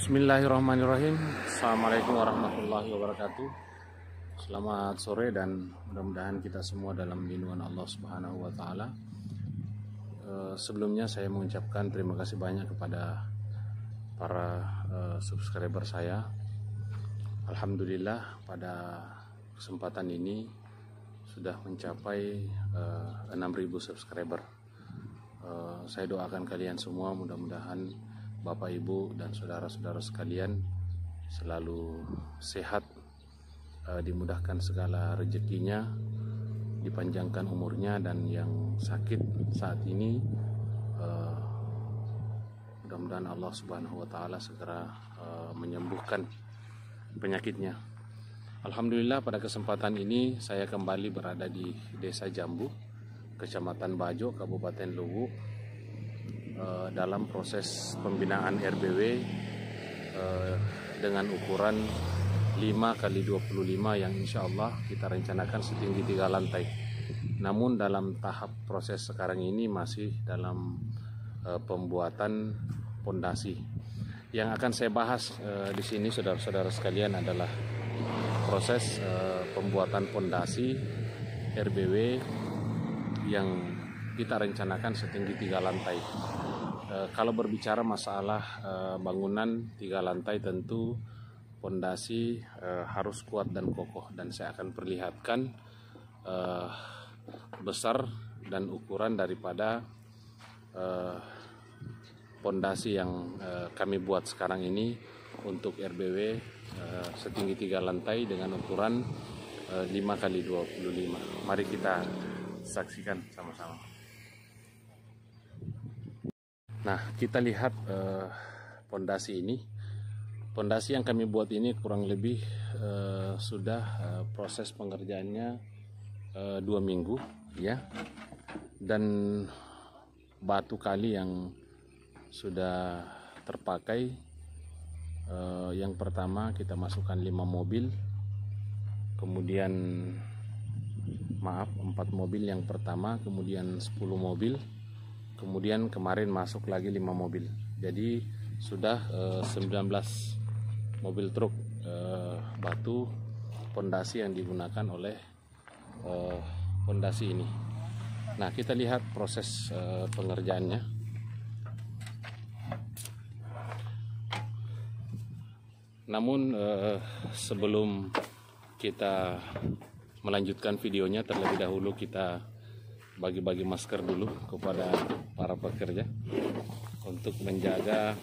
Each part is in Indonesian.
Bismillahirrahmanirrahim. Assalamualaikum warahmatullahi wabarakatuh. Selamat sore dan mudah-mudahan kita semua dalam lindungan Allah Subhanahu wa taala. Sebelumnya saya mengucapkan terima kasih banyak kepada para subscriber saya. Alhamdulillah pada kesempatan ini sudah mencapai 6.000 subscriber. Saya doakan kalian semua mudah-mudahan Bapak Ibu dan saudara-saudara sekalian selalu sehat, dimudahkan segala rezekinya, dipanjangkan umurnya, dan yang sakit saat ini mudah-mudahan Allah Subhanahu wa taala segera menyembuhkan penyakitnya. Alhamdulillah pada kesempatan ini saya kembali berada di Desa Jambu, Kecamatan Bajo, Kabupaten Luwu, dalam proses pembinaan RBW dengan ukuran 5x25 yang insya Allah kita rencanakan setinggi 3 lantai. Namun dalam tahap proses sekarang ini masih dalam pembuatan pondasi. Yang akan saya bahas di sini saudara-saudara sekalian adalah proses pembuatan pondasi RBW yang kita rencanakan setinggi 3 lantai. Kalau berbicara masalah bangunan 3 lantai, tentu pondasi harus kuat dan kokoh, dan saya akan perlihatkan besar dan ukuran daripada pondasi yang kami buat sekarang ini untuk RBW setinggi 3 lantai dengan ukuran 5x25. Mari kita saksikan sama-sama. Nah, kita lihat pondasi ini. Pondasi yang kami buat ini kurang lebih sudah proses pengerjaannya 2 minggu, ya. Dan batu kali yang sudah terpakai, yang pertama kita masukkan 5 mobil, kemudian 4 mobil yang pertama, kemudian 10 mobil. Kemudian kemarin masuk lagi 5 mobil. Jadi sudah 19 mobil truk batu pondasi yang digunakan oleh pondasi ini. Nah, kita lihat proses pengerjaannya. Namun sebelum kita melanjutkan videonya, terlebih dahulu kita bagi-bagi masker dulu kepada para pekerja untuk menjaga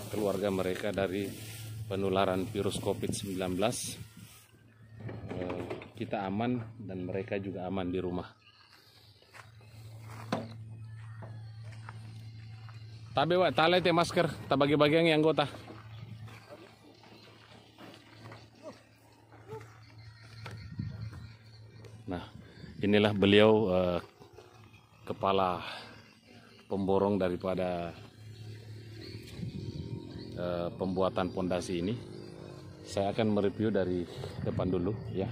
keluarga mereka dari penularan virus COVID-19. Kita aman dan mereka juga aman di rumah. Tabe wa tale te masker, ta bagi-bagi yang anggota. Nah, inilah beliau kepala pemborong daripada pembuatan pondasi ini. Saya akan mereview dari depan dulu, ya.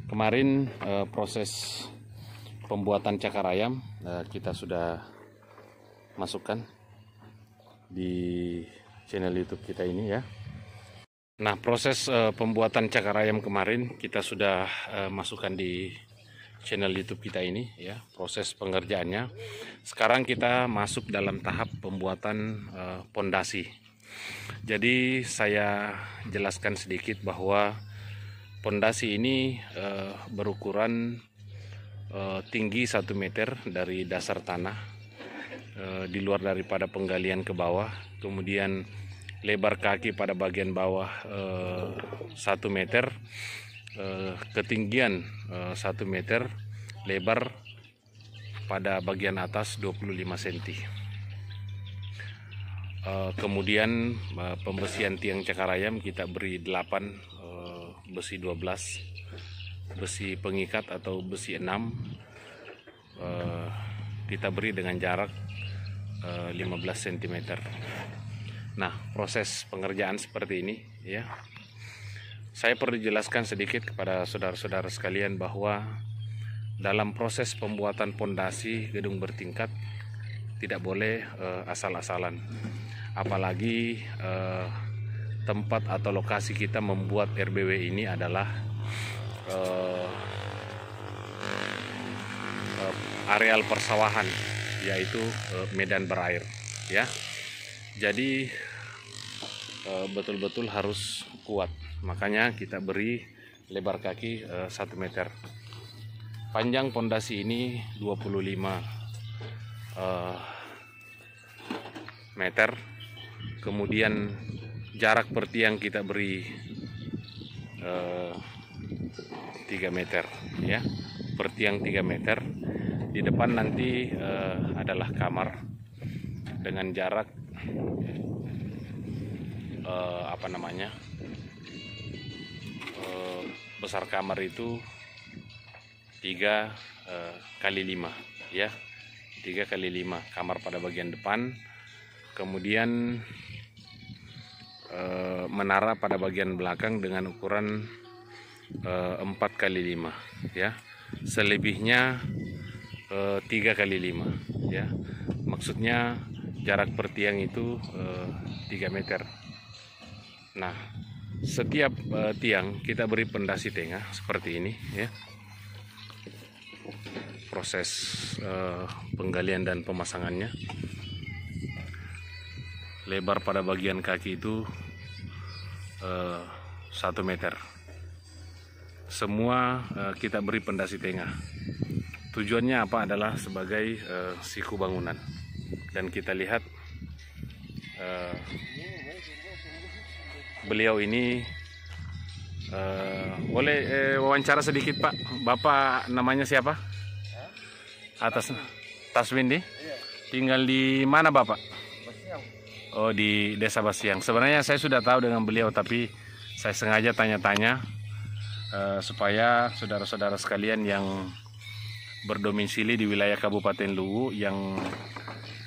Kemarin proses pembuatan cakar ayam kita sudah masukkan di channel YouTube kita ini, ya. Nah, proses pembuatan cakar ayam kemarin kita sudah masukkan di channel YouTube kita ini, ya, proses pengerjaannya. Sekarang kita masuk dalam tahap pembuatan pondasi. Jadi saya jelaskan sedikit bahwa pondasi ini berukuran tinggi 1 meter dari dasar tanah, di luar daripada penggalian ke bawah. Kemudian lebar kaki pada bagian bawah 1 meter, ketinggian 1 meter, lebar pada bagian atas 25 cm. Kemudian pembesian tiang cakar ayam kita beri 8 besi 12, besi pengikat atau besi 6 kita beri dengan jarak 15 cm. Nah, proses pengerjaan seperti ini, ya. Saya perlu jelaskan sedikit kepada saudara-saudara sekalian bahwa dalam proses pembuatan pondasi gedung bertingkat tidak boleh asal-asalan. Apalagi tempat atau lokasi kita membuat RBW ini adalah areal persawahan, yaitu medan berair, ya. Jadi betul-betul harus kuat. Makanya kita beri lebar kaki 1 meter. Panjang pondasi ini 25 meter. Kemudian jarak per tiang kita beri 3 meter, ya. Per tiang 3 meter. Di depan nanti adalah kamar dengan jarak besar kamar itu 3 kali 5, ya. 3 kali 5 kamar pada bagian depan. Kemudian menara pada bagian belakang dengan ukuran 4 kali 5, ya. Selebihnya 3 kali 5, ya. Maksudnya jarak per tiang itu 3 meter. Nah, setiap tiang kita beri pondasi tengah seperti ini, ya. Proses penggalian dan pemasangannya. Lebar pada bagian kaki itu 1 meter. Semua kita beri pondasi tengah. Tujuannya apa? Adalah sebagai siku bangunan. Dan kita lihat beliau ini boleh wawancara sedikit, Pak. Bapak namanya siapa? Atas Taswin di? Tinggal di mana, Bapak? Oh, di Desa Basiang. Sebenarnya saya sudah tahu dengan beliau, tapi saya sengaja tanya-tanya supaya saudara-saudara sekalian yang berdomisili di wilayah Kabupaten Luwu yang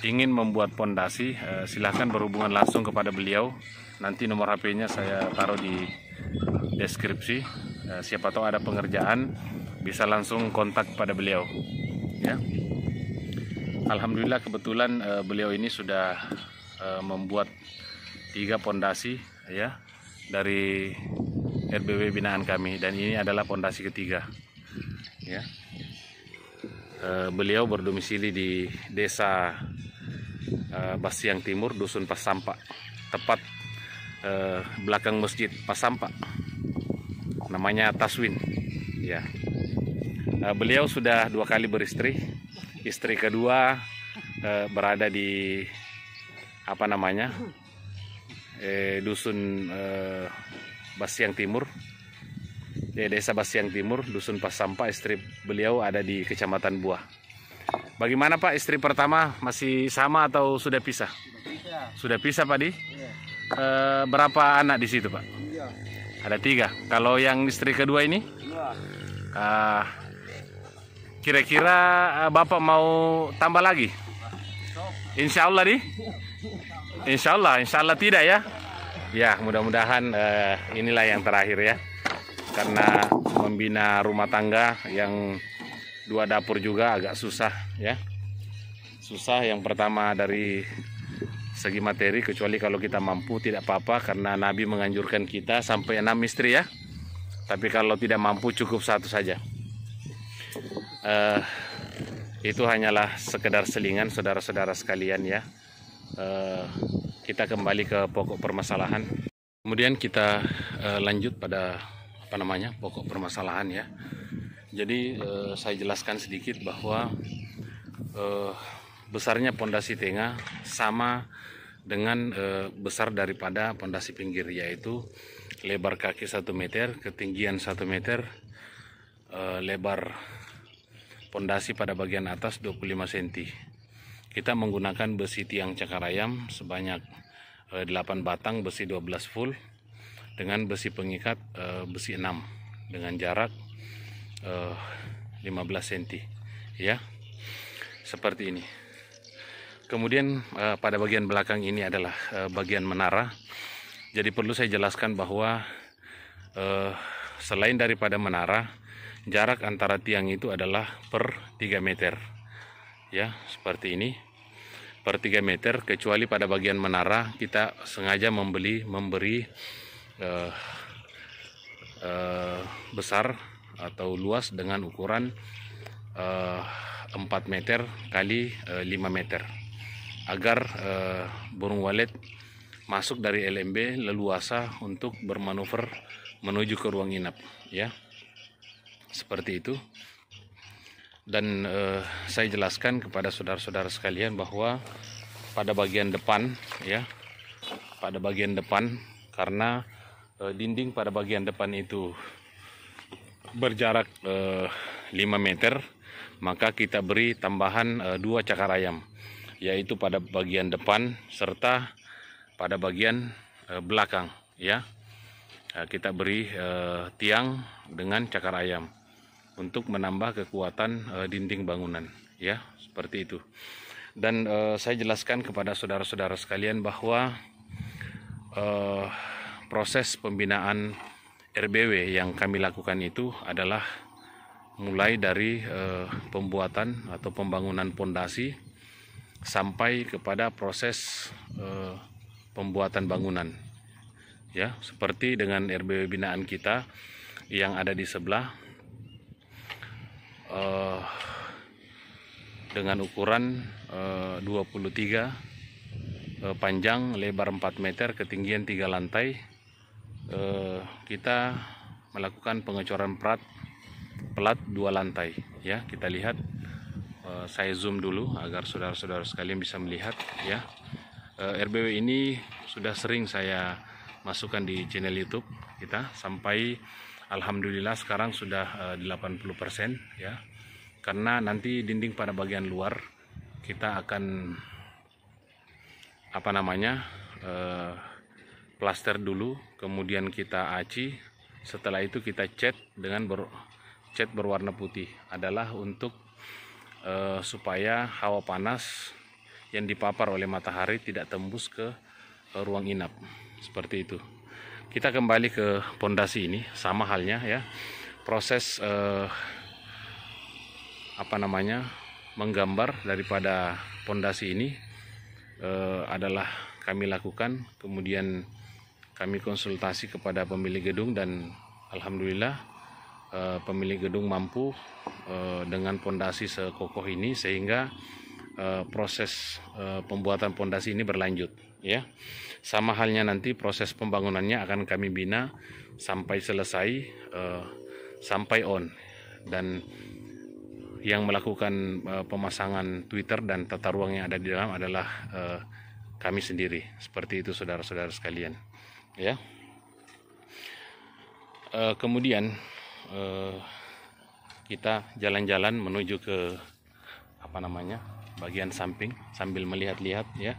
ingin membuat pondasi, silahkan berhubungan langsung kepada beliau. Nanti nomor HP-nya saya taruh di deskripsi. Siapa tahu ada pengerjaan, bisa langsung kontak pada beliau, ya. Alhamdulillah kebetulan beliau ini sudah membuat 3 pondasi, ya, dari RBW binaan kami, dan ini adalah pondasi ketiga, ya. Beliau berdomisili di Desa Basiang Timur, Dusun Pasampak, tepat belakang Masjid Pasampak. Namanya Taswin, ya. Beliau sudah 2 kali beristri. Istri kedua berada di Dusun Basiang Timur, Desa Basiang Timur, Dusun Pasampak. Istri beliau ada di Kecamatan Buah. Bagaimana, Pak? Istri pertama masih sama atau sudah pisah? Sudah pisah, Pak Di? Iya. Berapa anak di situ, Pak? 3. Ada 3. Kalau yang istri kedua ini? 2. Kira-kira Bapak mau tambah lagi? Insya Allah, Di? Insya Allah tidak, ya? Ya, mudah-mudahan inilah yang terakhir, ya. Karena membina rumah tangga yang 2 dapur juga agak susah, ya. Susah. Yang pertama dari segi materi, kecuali kalau kita mampu tidak apa-apa, karena Nabi menganjurkan kita sampai 6 istri, ya. Tapi kalau tidak mampu cukup 1 saja. Itu hanyalah sekedar selingan, saudara-saudara sekalian, ya. Kita kembali ke pokok permasalahan. Kemudian kita lanjut pada pokok permasalahan, ya. Jadi saya jelaskan sedikit bahwa besarnya pondasi tengah sama dengan besar daripada pondasi pinggir, yaitu lebar kaki 1 meter, ketinggian 1 meter, lebar pondasi pada bagian atas 25 cm. Kita menggunakan besi tiang cakarayam sebanyak 8 batang, besi 12 full, dengan besi pengikat besi 6 dengan jarak 15 cm, ya, seperti ini. Kemudian pada bagian belakang ini adalah bagian menara. Jadi perlu saya jelaskan bahwa selain daripada menara, jarak antara tiang itu adalah per 3 meter, ya, seperti ini. per 3 meter, kecuali pada bagian menara kita sengaja memberi besar atau luas dengan ukuran 4 meter kali 5 meter, agar burung walet masuk dari LMB leluasa untuk bermanuver menuju ke ruang inap, ya, seperti itu. Dan saya jelaskan kepada saudara-saudara sekalian bahwa pada bagian depan, ya, pada bagian depan, karena dinding pada bagian depan itu berjarak 5 meter, maka kita beri tambahan 2 cakar ayam, yaitu pada bagian depan serta pada bagian belakang, ya. Kita beri tiang dengan cakar ayam untuk menambah kekuatan dinding bangunan, ya, seperti itu. Dan saya jelaskan kepada saudara-saudara sekalian bahwa proses pembinaan RBW yang kami lakukan itu adalah mulai dari pembuatan atau pembangunan pondasi sampai kepada proses pembuatan bangunan, ya, seperti dengan RBW binaan kita yang ada di sebelah, dengan ukuran 23, panjang, lebar 4 meter, ketinggian 3 lantai. Kita melakukan pengecoran pelat 2 lantai, ya. Kita lihat, saya zoom dulu agar saudara-saudara sekalian bisa melihat, ya. RBW ini sudah sering saya masukkan di channel YouTube kita, sampai alhamdulillah sekarang sudah 80%, ya. Karena nanti dinding pada bagian luar kita akan plaster dulu, kemudian kita aci, setelah itu kita cat dengan cat berwarna putih, adalah untuk supaya hawa panas yang dipapar oleh matahari tidak tembus ke ruang inap, seperti itu. Kita kembali ke pondasi ini, sama halnya, ya. Proses menggambar daripada pondasi ini adalah kami lakukan, kemudian kami konsultasi kepada pemilik gedung, dan alhamdulillah pemilik gedung mampu dengan pondasi sekokoh ini, sehingga proses pembuatan pondasi ini berlanjut, ya. Sama halnya nanti proses pembangunannya akan kami bina sampai selesai, sampai on, dan yang melakukan pemasangan Twitter dan tata ruang yang ada di dalam adalah kami sendiri. Seperti itu saudara-saudara sekalian, ya. Kemudian kita jalan-jalan menuju ke bagian samping sambil melihat-lihat, ya,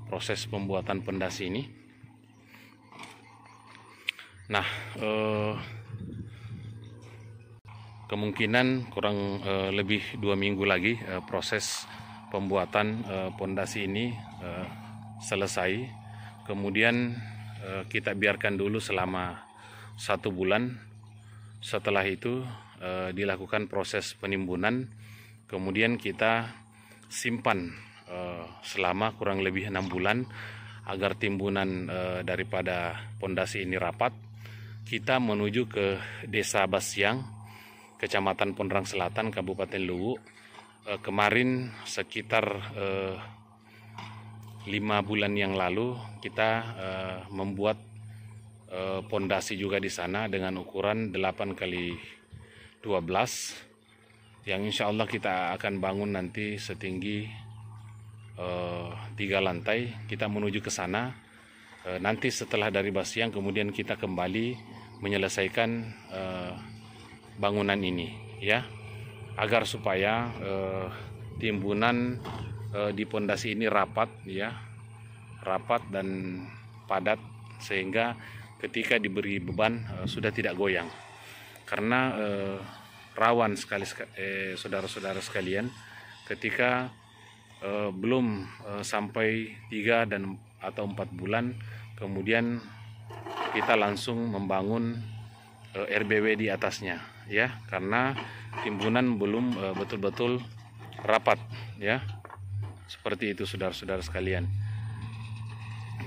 proses pembuatan pondasi ini. Nah, kemungkinan kurang lebih 2 minggu lagi proses pembuatan pondasi ini selesai. Kemudian kita biarkan dulu selama 1 bulan. Setelah itu dilakukan proses penimbunan, kemudian kita simpan selama kurang lebih 6 bulan agar timbunan daripada pondasi ini rapat. Kita menuju ke Desa Basyang, Kecamatan Pondrang Selatan, Kabupaten Luwu. Kemarin sekitar 5 bulan yang lalu kita membuat pondasi juga di sana dengan ukuran 8 kali 12, yang insya Allah kita akan bangun nanti setinggi 3 lantai. Kita menuju ke sana. Nanti setelah dari Basyang kemudian kita kembali menyelesaikan bangunan ini, ya, agar supaya timbunan di pondasi ini rapat, ya, rapat dan padat, sehingga ketika diberi beban sudah tidak goyang. Karena rawan sekali saudara-saudara sekalian, ketika belum sampai 3 atau 4 bulan kemudian kita langsung membangun RBW di atasnya, ya, karena timbunan belum betul-betul rapat ya. Seperti itu saudara-saudara sekalian.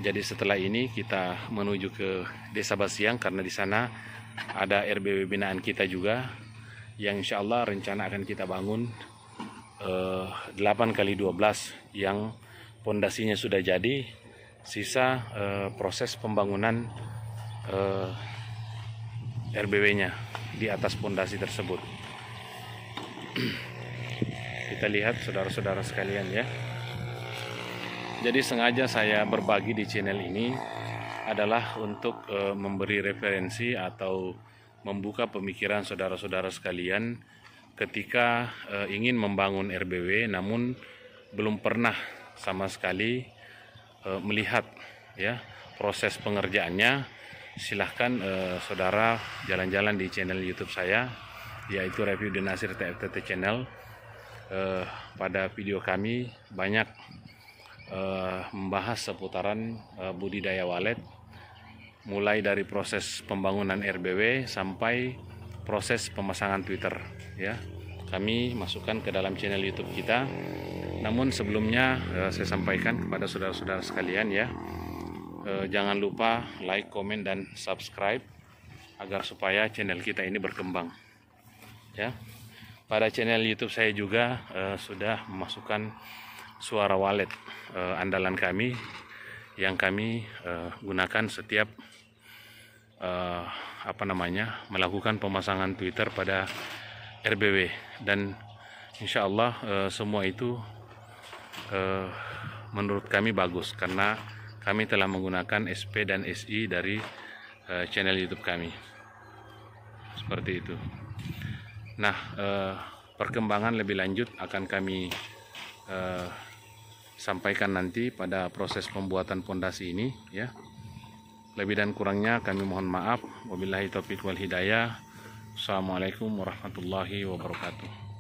Jadi setelah ini kita menuju ke Desa Basiang karena di sana ada RBW binaan kita juga yang insya Allah rencana akan kita bangun 8x12 yang pondasinya sudah jadi, sisa proses pembangunan RBW-nya di atas pondasi tersebut. Kita lihat saudara-saudara sekalian ya. Jadi sengaja saya berbagi di channel ini adalah untuk memberi referensi atau membuka pemikiran saudara-saudara sekalian ketika ingin membangun RBW namun belum pernah sama sekali melihat ya proses pengerjaannya. Silahkan saudara jalan-jalan di channel YouTube saya, yaitu Review Denasir TFTT Channel. Pada video kami banyak membahas seputaran budidaya walet, mulai dari proses pembangunan RBW sampai proses pemasangan Twitter ya. Kami masukkan ke dalam channel YouTube kita. Namun sebelumnya saya sampaikan kepada saudara-saudara sekalian ya, jangan lupa like, komen, dan subscribe agar supaya channel kita ini berkembang ya. Pada channel YouTube saya juga sudah memasukkan suara walet andalan kami yang kami gunakan setiap melakukan pemasangan Twitter pada RBW, dan insya Allah semua itu menurut kami bagus karena kami telah menggunakan SP dan SI dari channel YouTube kami. Seperti itu. Nah, perkembangan lebih lanjut akan kami sampaikan nanti pada proses pembuatan pondasi ini ya. Lebih dan kurangnya kami mohon maaf. Wabillahi taufiq wal hidayah. Assalamualaikum warahmatullahi wabarakatuh.